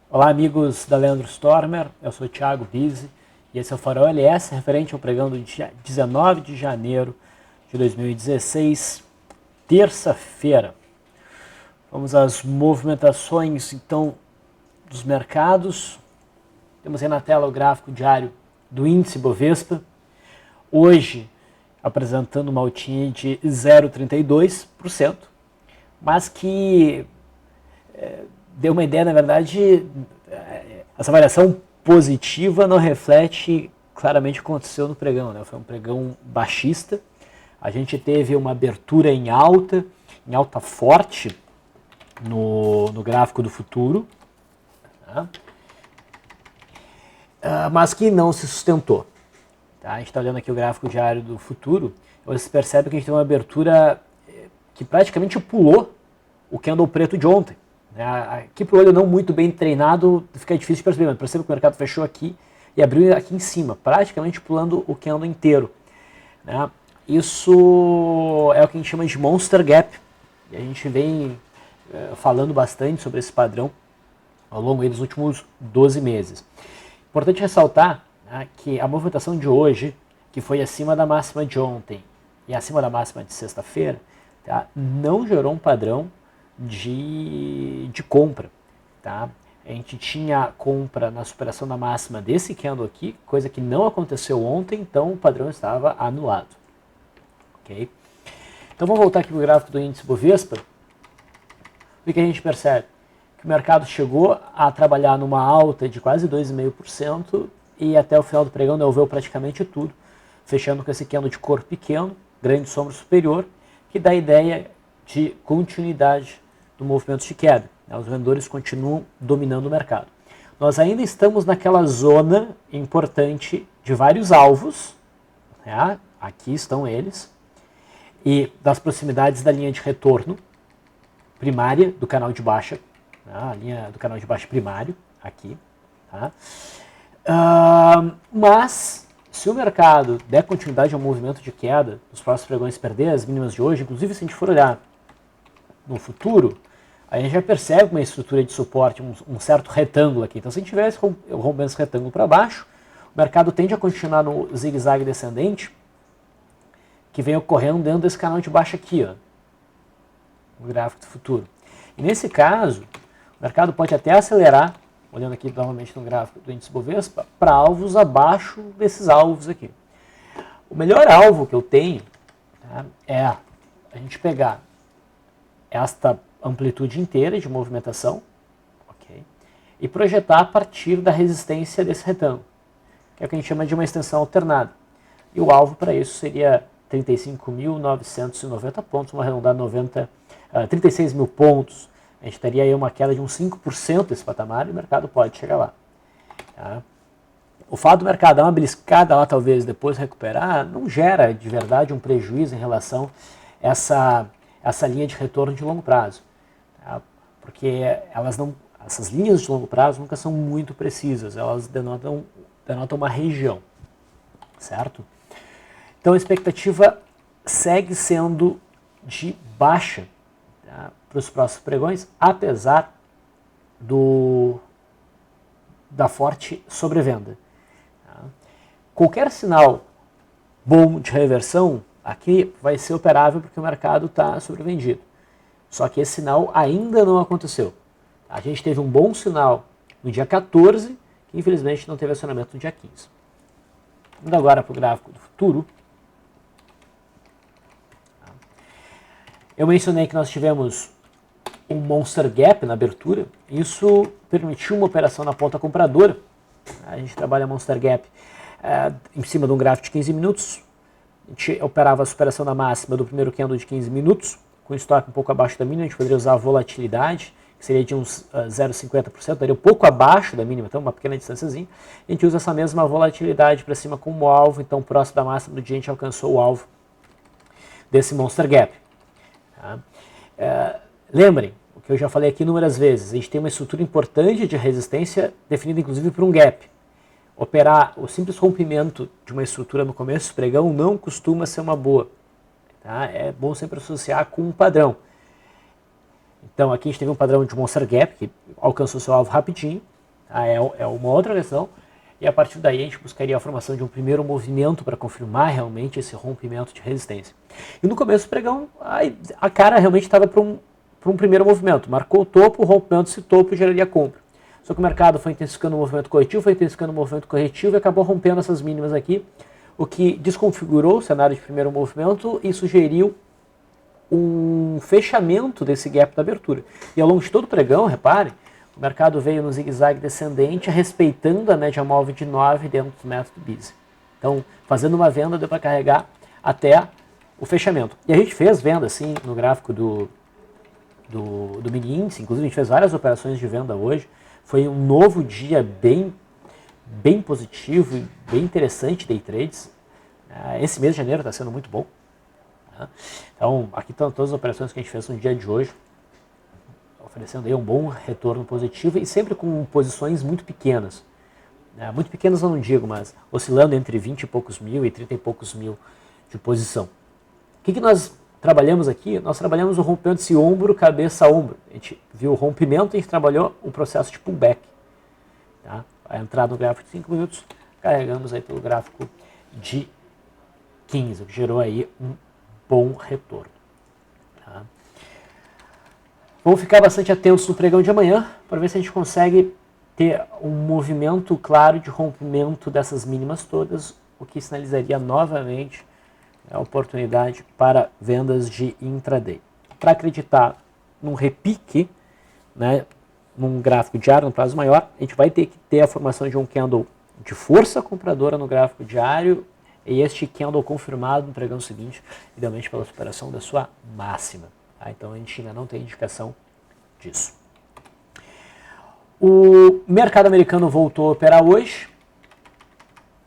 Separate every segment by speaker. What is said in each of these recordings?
Speaker 1: Olá, amigos da Leandro Stormer, eu sou o Thiago Bizzi e esse é o Farol LS, referente ao pregão do dia 19 de janeiro de 2016, terça-feira. Vamos às movimentações, então, dos mercados. Temos aí na tela o gráfico diário do índice Bovespa, hoje apresentando uma altinha de 0,32%, mas que deu uma ideia, na verdade, essa variação positiva não reflete claramente o que aconteceu no pregão, né? Foi um pregão baixista, a gente teve uma abertura em alta forte no gráfico do futuro, tá? Mas que não se sustentou. Tá? A gente está olhando aqui o gráfico diário do futuro, você percebe que a gente tem uma abertura que praticamente pulou o candle preto de ontem. Aqui para o olho não muito bem treinado fica difícil de perceber, mas perceba que o mercado fechou aqui e abriu aqui em cima, praticamente pulando o candle inteiro. Isso é o que a gente chama de Monster Gap, e a gente vem falando bastante sobre esse padrão ao longo dos últimos 12 meses. Importante ressaltar que a movimentação de hoje, que foi acima da máxima de ontem e acima da máxima de sexta-feira, tá, não gerou um padrão de compra, tá? A gente tinha compra na superação da máxima desse candle aqui, coisa que não aconteceu ontem, então o padrão estava anulado. Ok? Então vamos voltar aqui para o gráfico do índice Bovespa. O que a gente percebe? Que o mercado chegou a trabalhar numa alta de quase 2,5% e até o final do pregão devolveu praticamente tudo, fechando com esse candle de cor pequeno, grande sombra superior, que dá a ideia de continuidade do movimento de queda. Os vendedores continuam dominando o mercado. Nós ainda estamos naquela zona importante de vários alvos, né? Aqui estão eles, e das proximidades da linha de retorno primária do canal de baixa, a linha do canal de baixa primário, aqui. Tá? Mas, se o mercado der continuidade ao movimento de queda, nos próximos pregões perder as mínimas de hoje, inclusive se a gente for olhar no futuro, a gente já percebe uma estrutura de suporte, um certo retângulo aqui. Então, se a gente tivesse rompendo esse retângulo para baixo, o mercado tende a continuar no zigue-zague descendente, que vem ocorrendo dentro desse canal de baixa aqui, ó, no gráfico do futuro. E nesse caso, o mercado pode até acelerar, olhando aqui novamente no gráfico do índice Bovespa, para alvos abaixo desses alvos aqui. O melhor alvo que eu tenho, tá, é a gente pegar esta amplitude inteira de movimentação, okay, e projetar a partir da resistência desse retângulo, que é o que a gente chama de uma extensão alternada. E o alvo para isso seria 35.990 pontos, vamos arredondar 36 mil pontos. A gente teria aí uma queda de uns 5% desse patamar e o mercado pode chegar lá. Tá? O fato do mercado dar uma beliscada lá, talvez depois recuperar, não gera de verdade um prejuízo em relação a essa linha de retorno de longo prazo. Tá? Porque essas linhas de longo prazo nunca são muito precisas, elas denotam uma região, certo? Então a expectativa segue sendo de baixa, tá, para os próximos pregões, apesar da forte sobrevenda. Tá? Qualquer sinal bom de reversão aqui vai ser operável porque o mercado está sobrevendido. Só que esse sinal ainda não aconteceu. A gente teve um bom sinal no dia 14, que infelizmente não teve acionamento no dia 15. Indo agora para o gráfico do futuro. Eu mencionei que nós tivemos um Monster Gap na abertura. Isso permitiu uma operação na ponta compradora. A gente trabalha Monster Gap em cima de um gráfico de 15 minutos. A gente operava a superação da máxima do primeiro candle de 15 minutos, com estoque um pouco abaixo da mínima. A gente poderia usar a volatilidade, que seria de uns 0,50%, daria um pouco abaixo da mínima, então uma pequena distânciazinha. A gente usa essa mesma volatilidade para cima como alvo, então próximo da máxima do dia a gente alcançou o alvo desse Monster Gap. Tá? Lembrem, o que eu já falei aqui inúmeras vezes, a gente tem uma estrutura importante de resistência definida inclusive por um gap. Operar o simples rompimento de uma estrutura no começo do pregão não costuma ser uma boa. Tá? É bom sempre associar com um padrão. Então aqui a gente teve um padrão de Monster Gap, que alcançou seu alvo rapidinho, É uma outra versão, e a partir daí a gente buscaria a formação de um primeiro movimento para confirmar realmente esse rompimento de resistência. E no começo do pregão, a cara realmente estava para um primeiro movimento. Marcou o topo, o rompimento desse topo geraria compra. Só que o mercado foi intensificando o movimento corretivo, e acabou rompendo essas mínimas aqui, o que desconfigurou o cenário de primeiro movimento e sugeriu um fechamento desse gap da abertura. E ao longo de todo o pregão, repare, o mercado veio no zigue-zague descendente, respeitando a média móvel de 9 dentro do método BISE. Então, fazendo uma venda, deu para carregar até o fechamento. E a gente fez venda, assim, no gráfico do mini índice, inclusive a gente fez várias operações de venda hoje. Foi um novo dia bem positivo e bem interessante day trades. Esse mês de janeiro está sendo muito bom. Então, aqui estão todas as operações que a gente fez no dia de hoje, oferecendo aí um bom retorno positivo e sempre com posições muito pequenas. Muito pequenas eu não digo, mas oscilando entre 20 e poucos mil e 30 e poucos mil de posição. O que nós trabalhamos aqui? Nós trabalhamos o rompimento desse ombro, cabeça a ombro. A gente viu o rompimento e a gente trabalhou o processo de pullback. Tá? A entrada no gráfico de 5 minutos, carregamos aí pelo gráfico de 15, o que gerou aí um bom retorno. Tá? Vamos ficar bastante atentos no pregão de amanhã para ver se a gente consegue ter um movimento claro de rompimento dessas mínimas todas, o que sinalizaria novamente a oportunidade para vendas de intraday. Para acreditar num repique, né, num gráfico diário, no prazo maior, a gente vai ter que ter a formação de um candle de força compradora no gráfico diário e este candle confirmado no pregão seguinte, idealmente pela superação da sua máxima. Tá? Então a gente ainda não tem indicação disso. O mercado americano voltou a operar hoje.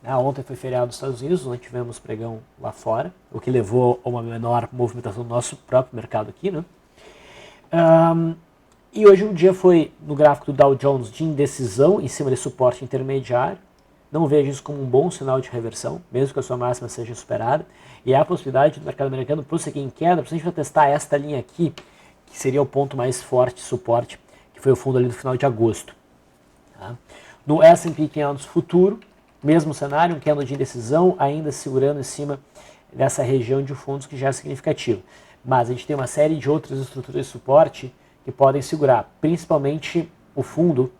Speaker 1: Ontem foi feriado nos Estados Unidos, nós tivemos pregão lá fora, o que levou a uma menor movimentação do nosso próprio mercado aqui, né? E hoje o dia foi, no gráfico do Dow Jones, de indecisão em cima de suporte intermediário. Não vejo isso como um bom sinal de reversão, mesmo que a sua máxima seja superada. E há a possibilidade do mercado americano prosseguir em queda, principalmente para testar esta linha aqui, que seria o ponto mais forte de suporte, que foi o fundo ali do final de agosto. Tá? No S&P 500 futuro, mesmo cenário, um candle de indecisão, ainda segurando em cima dessa região de fundos que já é significativa. Mas a gente tem uma série de outras estruturas de suporte que podem segurar, principalmente o fundo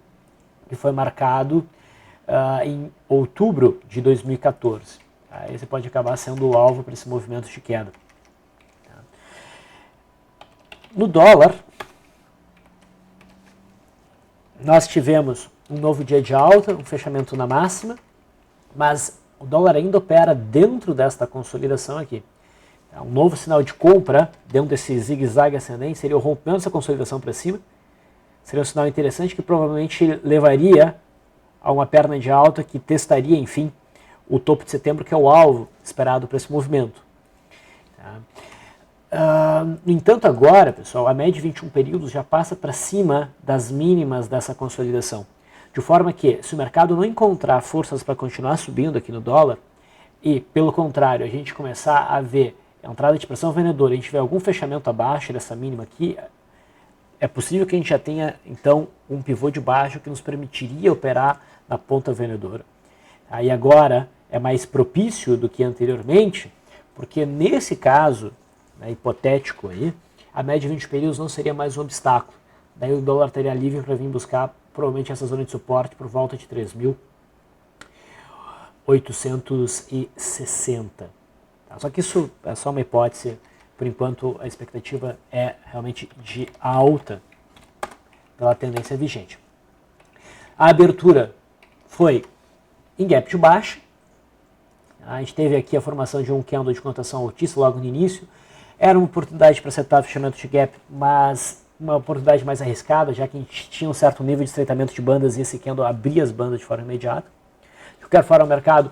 Speaker 1: que foi marcado em outubro de 2014. Aí você pode acabar sendo o alvo para esse movimento de queda. No dólar, nós tivemos um novo dia de alta, um fechamento na máxima, mas o dólar ainda opera dentro desta consolidação aqui. Um novo sinal de compra dentro desse zigue-zague ascendente seria o rompimento dessa consolidação para cima. Seria um sinal interessante que provavelmente levaria a uma perna de alta que testaria, enfim, o topo de setembro, que é o alvo esperado para esse movimento. No entanto, agora, pessoal, a média de 21 períodos já passa para cima das mínimas dessa consolidação. De forma que, se o mercado não encontrar forças para continuar subindo aqui no dólar, e, pelo contrário, a gente começar a ver entrada de pressão vendedora, a gente tiver algum fechamento abaixo dessa mínima aqui, é possível que a gente já tenha, então, um pivô de baixo que nos permitiria operar na ponta vendedora. Aí agora é mais propício do que anteriormente, porque nesse caso, hipotético aí, a média de 20 períodos não seria mais um obstáculo. Daí o dólar teria livre para vir buscar provavelmente essa zona de suporte por volta de 3.860. Só que isso é só uma hipótese. Por enquanto, a expectativa é realmente de alta pela tendência vigente. A abertura foi em gap de baixa. A gente teve aqui a formação de um candle de cotação altista logo no início. Era uma oportunidade para acertar fechamento de gap, mas uma oportunidade mais arriscada, já que a gente tinha um certo nível de estreitamento de bandas e esse candle abria as bandas de forma imediata. De qualquer forma, o mercado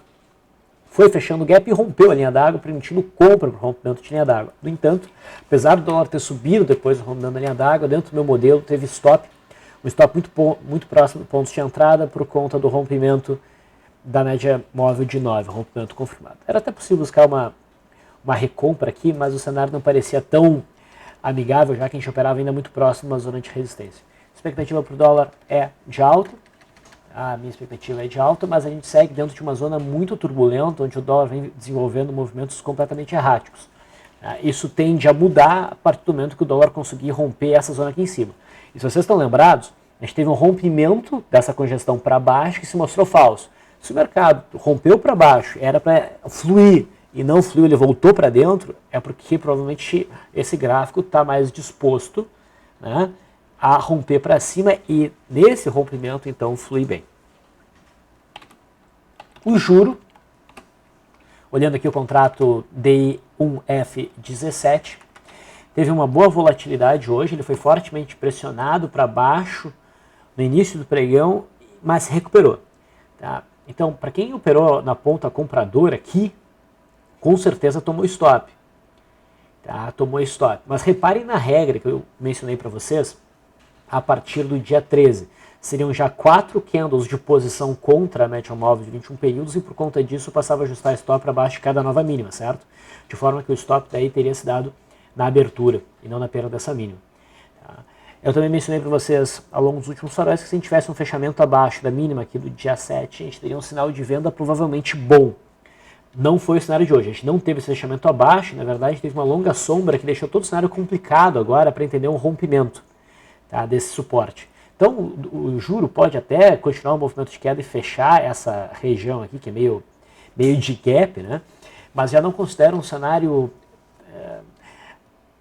Speaker 1: foi fechando o gap e rompeu a linha d'água, permitindo compra para o rompimento de linha d'água. No entanto, apesar do dólar ter subido depois do rompimento da linha d'água, dentro do meu modelo teve stop, um stop muito próximo do ponto de entrada por conta do rompimento da média móvel de 9, rompimento confirmado. Era até possível buscar uma recompra aqui, mas o cenário não parecia tão amigável, já que a gente operava ainda muito próximo da zona de resistência. A expectativa para o dólar é de alta, a minha expectativa é de alta, mas a gente segue dentro de uma zona muito turbulenta, onde o dólar vem desenvolvendo movimentos completamente erráticos. Isso tende a mudar a partir do momento que o dólar conseguir romper essa zona aqui em cima. E se vocês estão lembrados, a gente teve um rompimento dessa congestão para baixo que se mostrou falso. Se o mercado rompeu para baixo, era para fluir e não fluiu, ele voltou para dentro, é porque provavelmente esse gráfico está mais disposto, né, a romper para cima e nesse rompimento então flui bem. O juro, olhando aqui o contrato DI1F17, teve uma boa volatilidade hoje, ele foi fortemente pressionado para baixo no início do pregão, mas se recuperou. Tá? Então, para quem operou na ponta compradora aqui, com certeza tomou stop. Tá? Tomou stop. Mas reparem na regra que eu mencionei para vocês, a partir do dia 13. Seriam já 4 candles de posição contra a média móvel de 21 períodos e por conta disso passava a ajustar stop para baixo de cada nova mínima, certo? De forma que o stop daí teria se dado na abertura e não na perda dessa mínima. Tá? Eu também mencionei para vocês ao longo dos últimos faróis que se a gente tivesse um fechamento abaixo da mínima aqui do dia 7, a gente teria um sinal de venda provavelmente bom. Não foi o cenário de hoje, a gente não teve esse fechamento abaixo, na verdade a gente teve uma longa sombra que deixou todo o cenário complicado agora para entender um rompimento, tá, desse suporte. Então o juro pode até continuar um movimento de queda e fechar essa região aqui, que é meio de gap, né? Mas já não considero um cenário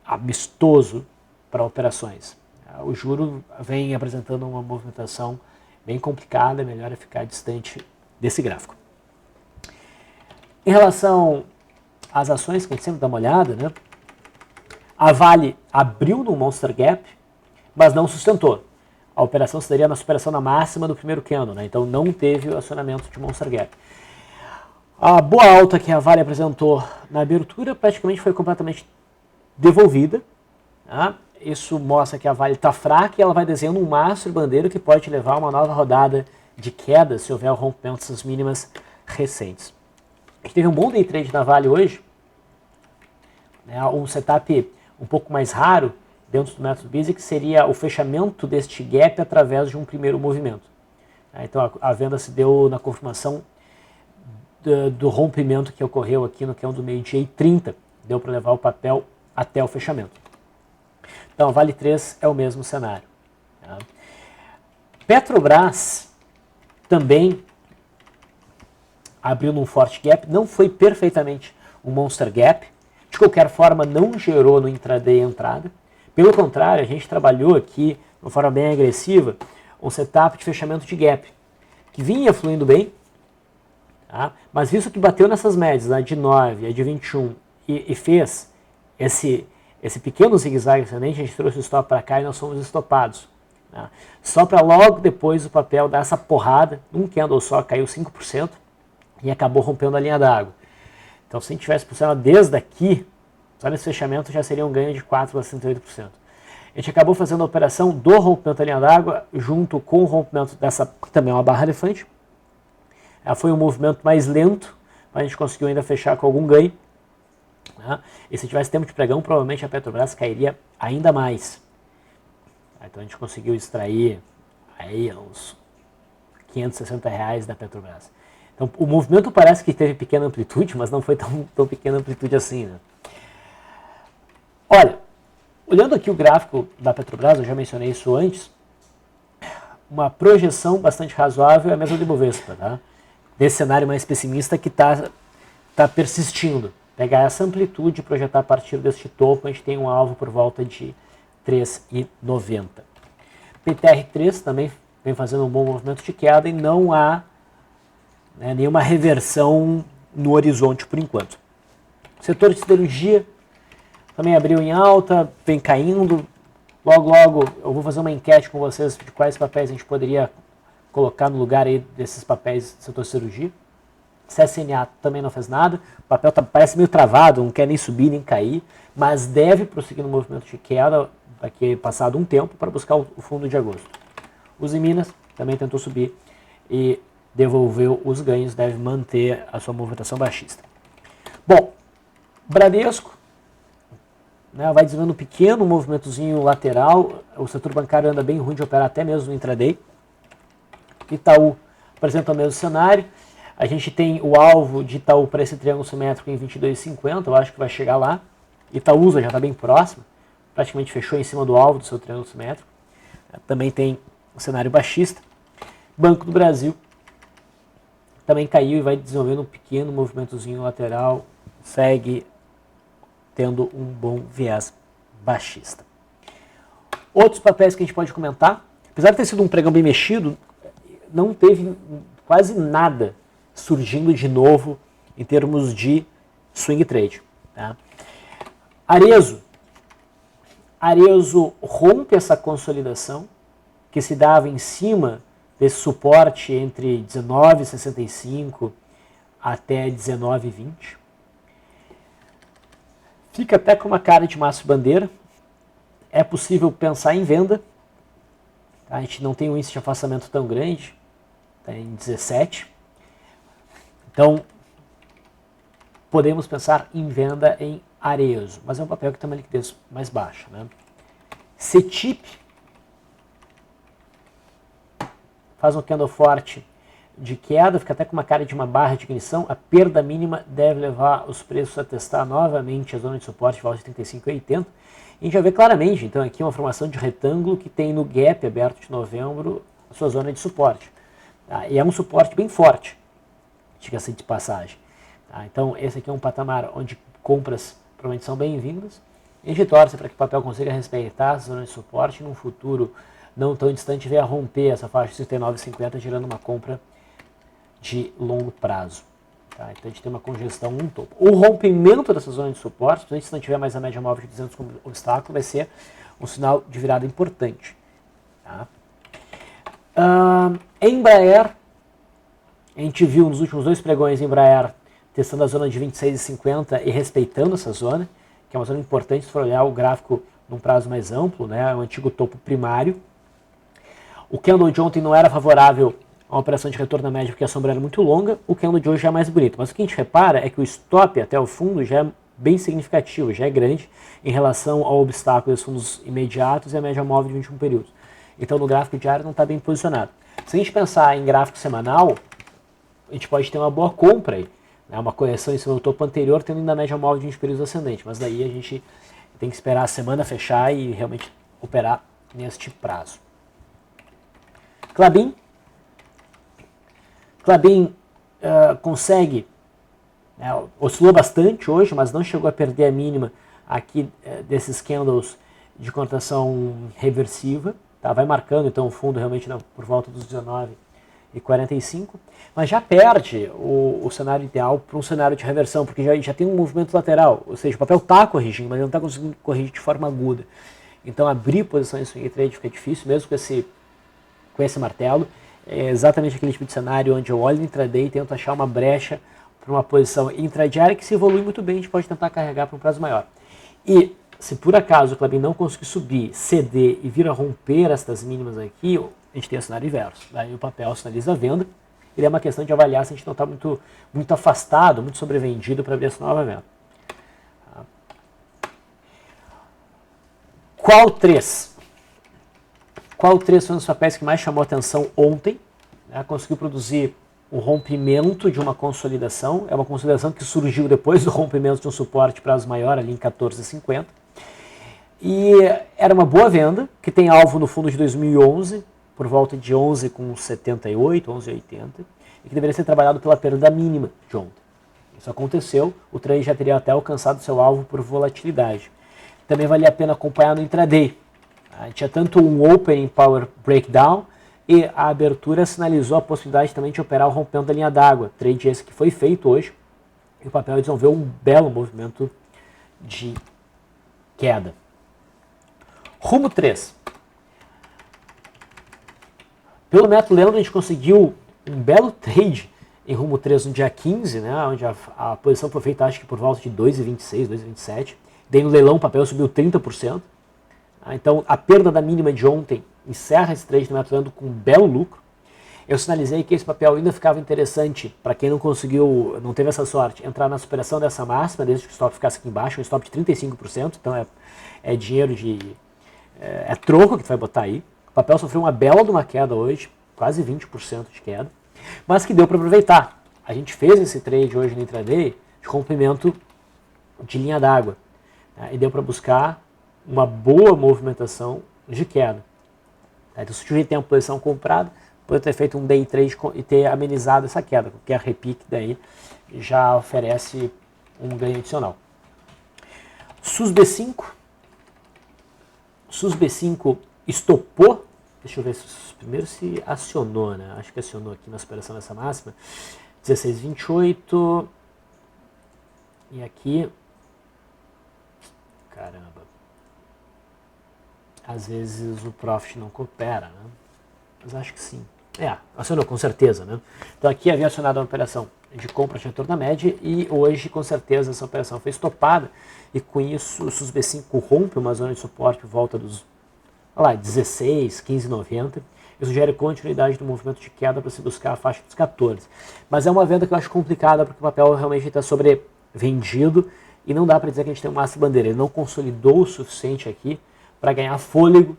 Speaker 1: amistoso para operações. O juro vem apresentando uma movimentação bem complicada, é melhor ficar distante desse gráfico. Em relação às ações, que a gente sempre dá uma olhada, né? A Vale abriu no Monster Gap, mas não sustentou. A operação se daria na superação na máxima do primeiro candle, né? Então não teve o acionamento de Monster Gap. A boa alta que a Vale apresentou na abertura praticamente foi completamente devolvida. Tá? Isso mostra que a Vale está fraca e ela vai desenhando um mastro bandeiro que pode levar a uma nova rodada de queda se houver o rompimento dessas mínimas recentes. A gente teve um bom day trade na Vale hoje, né, um setup um pouco mais raro dentro do método BISI, que seria o fechamento deste gap através de um primeiro movimento. Então a venda se deu na confirmação do rompimento que ocorreu aqui no candle do meio-dia e 30, deu para levar o papel até o fechamento. Então a Vale 3 é o mesmo cenário. Tá? Petrobras também abriu num forte gap, não foi perfeitamente um monster gap, de qualquer forma não gerou no intraday entrada, pelo contrário, a gente trabalhou aqui de uma forma bem agressiva um setup de fechamento de gap, que vinha fluindo bem, tá? Mas visto que bateu nessas médias, a de 9, a de 21 e fez esse pequeno zigue-zague ascendente, a gente trouxe o stop para cá e nós fomos estopados. Tá? Só para logo depois o papel dar essa porrada, num candle só caiu 5%, e acabou rompendo a linha d'água. Então, se a gente tivesse posicionado desde aqui, só nesse fechamento já seria um ganho de 4,68%. A gente acabou fazendo a operação do rompimento da linha d'água junto com o rompimento dessa, que também é uma barra elefante. Foi um movimento mais lento, mas a gente conseguiu ainda fechar com algum ganho. Né? E se tivesse tempo de pregão, provavelmente a Petrobras cairia ainda mais. Então a gente conseguiu extrair aí uns R$560 da Petrobras. Então, o movimento parece que teve pequena amplitude, mas não foi tão pequena amplitude assim. Né? Olha, olhando aqui o gráfico da Petrobras, eu já mencionei isso antes, uma projeção bastante razoável é a mesma do Ibovespa, tá? Desse cenário mais pessimista que está persistindo. Pegar essa amplitude e projetar a partir deste topo, a gente tem um alvo por volta de 3,90. PTR3 também vem fazendo um bom movimento de queda e não há nenhuma reversão no horizonte por enquanto. O setor de siderurgia também abriu em alta, vem caindo. Logo eu vou fazer uma enquete com vocês de quais papéis a gente poderia colocar no lugar aí desses papéis do setor de siderurgia. CSNA também não fez nada, o papel parece meio travado, não quer nem subir nem cair, mas deve prosseguir no movimento de queda daqui passado um tempo para buscar o fundo de agosto. Uzi Minas também tentou subir e devolveu os ganhos, deve manter a sua movimentação baixista. Bom, Bradesco vai desenvolvendo um pequeno movimentozinho lateral, o setor bancário anda bem ruim de operar até mesmo no intraday. Itaú apresenta o mesmo cenário. A gente tem o alvo de Itaú para esse triângulo simétrico em 22,50, eu acho que vai chegar lá. Itaúsa já está bem próximo, praticamente fechou em cima do alvo do seu triângulo simétrico. Também tem o cenário baixista. Banco do Brasil também caiu e vai desenvolvendo um pequeno movimentozinho lateral, segue tendo um bom viés baixista. Outros papéis que a gente pode comentar, apesar de ter sido um pregão bem mexido, não teve quase nada surgindo de novo em termos de swing trade. Tá? Arezo rompe essa consolidação que se dava em cima desse suporte entre 19,65 até 19,20. Fica até com uma cara de maço bandeira. É possível pensar em venda. A gente não tem um índice de afastamento tão grande, está em 17. Então, podemos pensar em venda em Arezo, mas é um papel que tem uma liquidez mais baixa. Né? CETIP faz um candle forte de queda, fica até com uma cara de uma barra de ignição. A perda mínima deve levar os preços a testar novamente a zona de suporte de volta de 35,80. E a gente já vê claramente, então, aqui uma formação de retângulo que tem no gap aberto de novembro a sua zona de suporte. Tá? E é um suporte bem forte, diga-se de passagem. Tá? Então, esse aqui é um patamar onde compras provavelmente são bem-vindas. A gente torce para que o papel consiga respeitar a zona de suporte e num futuro não tão distante venha a romper essa faixa de 39,50, gerando uma compra de longo prazo. Tá? Então a gente tem uma congestão no topo. O rompimento dessa zona de suporte, se não tiver mais a média móvel de 200 como obstáculo, vai ser um sinal de virada importante. Tá? Embraer, a gente viu nos últimos dois pregões Embraer testando a zona de 26,50 e respeitando essa zona, que é uma zona importante se for olhar o gráfico num prazo mais amplo, né? É o antigo topo primário. O candle de ontem não era favorável a uma operação de retorno na média porque a sombra era muito longa, o candle de hoje já é mais bonito. Mas o que a gente repara é que o stop até o fundo já é bem significativo, já é grande em relação ao obstáculo dos fundos imediatos e a média móvel de 21 períodos. Então no gráfico diário não está bem posicionado. Se a gente pensar em gráfico semanal, a gente pode ter uma boa compra aí, né? Uma correção em cima do topo anterior, tendo ainda a média móvel de 20 períodos ascendente. Mas daí a gente tem que esperar a semana fechar e realmente operar neste prazo. Klabin consegue, oscilou bastante hoje, mas não chegou a perder a mínima aqui desses candles de cotação reversiva. Tá? Vai marcando então o fundo realmente por volta dos 19,45, mas já perde o cenário ideal para um cenário de reversão, porque já tem um movimento lateral, ou seja, o papel está corrigindo, mas não está conseguindo corrigir de forma aguda. Então abrir posição em swing trade fica difícil, mesmo com esse martelo. É exatamente aquele tipo de cenário onde eu olho no intraday e tento achar uma brecha para uma posição intradiária que se evolui muito bem, a gente pode tentar carregar para um prazo maior. E se por acaso o Klabin não conseguir subir, ceder e vir a romper estas mínimas aqui, a gente tem o cenário inverso. Daí o papel sinaliza a venda, e é uma questão de avaliar se a gente não está muito afastado, muito sobrevendido para abrir essa nova venda. Qual 3? Qual 3 foi um dos papéis que mais chamou a atenção ontem? Né? Conseguiu produzir um rompimento de uma consolidação. É uma consolidação que surgiu depois do rompimento de um suporte prazo maior, ali em 14,50. E era uma boa venda, que tem alvo no fundo de 2011, por volta de 11,78, 11,80, e que deveria ser trabalhado pela perda mínima de ontem. Isso aconteceu, o trade já teria até alcançado seu alvo por volatilidade. Também valia a pena acompanhar no intraday. Tinha tanto um opening power breakdown e a abertura sinalizou a possibilidade também de operar o rompimento da linha d'água. Trade esse que foi feito hoje e o papel desenvolveu um belo movimento de queda. Rumo 3. Pelo método Leandro a gente conseguiu um belo trade em Rumo 3 no dia 15, né, onde a posição foi feita acho que por volta de 2,26, 2,27. Daí no leilão o papel subiu 30%. Então, a perda da mínima de ontem encerra esse trade no método Leandro com um belo lucro. Eu sinalizei que esse papel ainda ficava interessante para quem não teve essa sorte, entrar na superação dessa máxima, desde que o stop ficasse aqui embaixo, um stop de 35%, então é dinheiro é troco que tu vai botar aí. O papel sofreu uma bela de uma queda hoje, quase 20% de queda. mas que deu para aproveitar. A gente fez esse trade hoje no intraday de rompimento de linha d'água, tá? E deu para buscar uma boa movimentação de queda. Tá? Então, se tiver tempo de posição comprada, pode ter feito um day trade e ter amenizado essa queda, porque a repique daí já oferece um ganho adicional. SUSB5 estopou, deixa eu ver se primeiro se acionou, né? Acho que acionou aqui na superação dessa máxima, 16,28 e aqui, caramba, às vezes o profit não coopera, né? Mas acho que sim. Acionou com certeza, né? Então aqui havia acionado uma operação de compra de retorno da média e hoje com certeza essa operação foi estopada e com isso o SUSB5 rompe uma zona de suporte por volta dos 16, 15,90. Isso sugere continuidade do movimento de queda para se buscar a faixa dos 14. Mas é uma venda que eu acho complicada porque o papel realmente está sobrevendido e não dá para dizer que a gente tem uma massa bandeira. Ele não consolidou o suficiente aqui para ganhar fôlego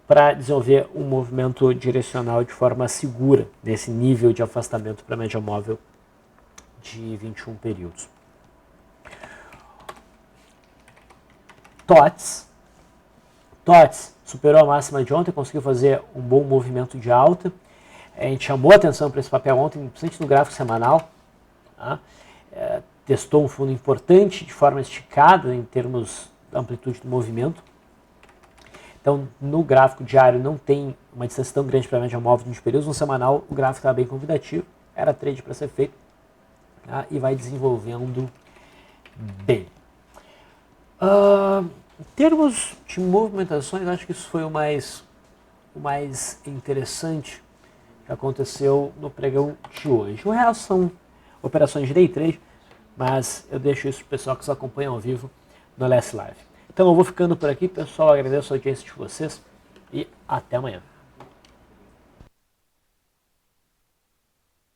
Speaker 1: para desenvolver um movimento direcional de forma segura nesse nível de afastamento para a média móvel de 21 períodos. TOTS superou a máxima de ontem, conseguiu fazer um bom movimento de alta. A gente chamou a atenção para esse papel ontem, principalmente no gráfico semanal. Tá? Testou um fundo importante de forma esticada em termos da amplitude do movimento. Então, no gráfico diário não tem uma distância tão grande para a média móvel de 20 períodos. No semanal, o gráfico estava bem convidativo, era trade para ser feito, tá? E vai desenvolvendo bem. Em termos de movimentações, acho que isso foi o mais interessante que aconteceu no pregão de hoje. O resto são operações de day trade, mas eu deixo isso para o pessoal que nos acompanha ao vivo no Last Live. Então eu vou ficando por aqui, pessoal. Agradeço a audiência de vocês e até amanhã.